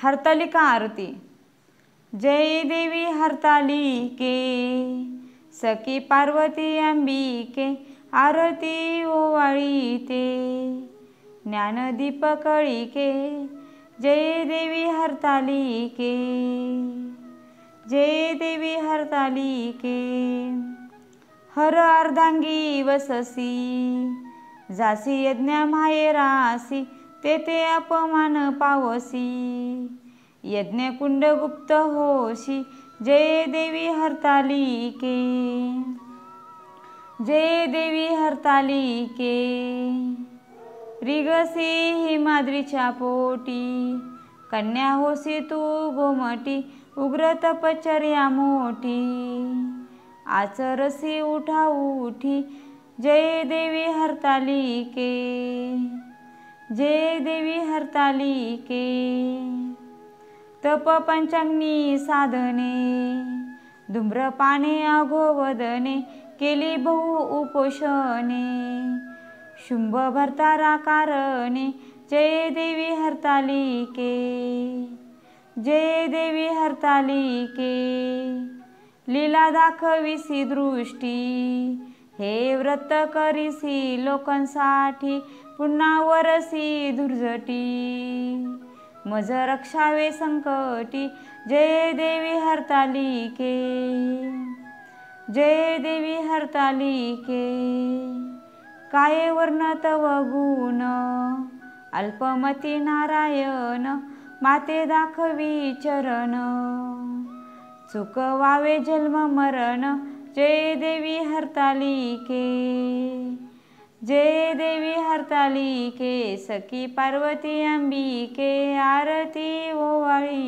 हरतालिका आरती। जय देवी हरतालिके सखी पार्वती अंबिके, आरती ओवाळीते ज्ञानदीप कळिके। जय देवी हरतालिके, जय देवी हरतालिके। हर अर्धांगी वससी, जासी यज्ञ माहेरासी, तेथे अपमान पावसी, यज्ञकुंड गुप्त होशी। जय देवी हरतालिके, जय देवी हरतालिके। रिगसी हिमाद्रीच्या पोटी, कन्या होसी तू गोमटी, उग्र तपश्चर्या मोठी, आचरसी उठा उठी। जय देवी हरतालिके, जय देवी हरतालिके। तप पंचाग्नी साधने, धूम्रपाने अघोवदने, केली बहु उपोषणे, शुंभ भरतारा कारणे। जय देवी हरतालिके, जय देवी हरतालिके। लीला दाखविसी दृष्टी, हे व्रत करीसी लोकांसाठी, पुन्हा वरसी धुर्जटी, मज रक्षावे संकटी। जय देवी हरतालिके, जय देवी हरतालिके। काय वर्ण तव गुण, अल्पमती नारायण, माते दाखवी चरण, चुकवावे जन्म मरण। जय देवी हरतालिके, जय देवी हरतालिके। सखी पार्वती अंबिके, आरती ओवाळी।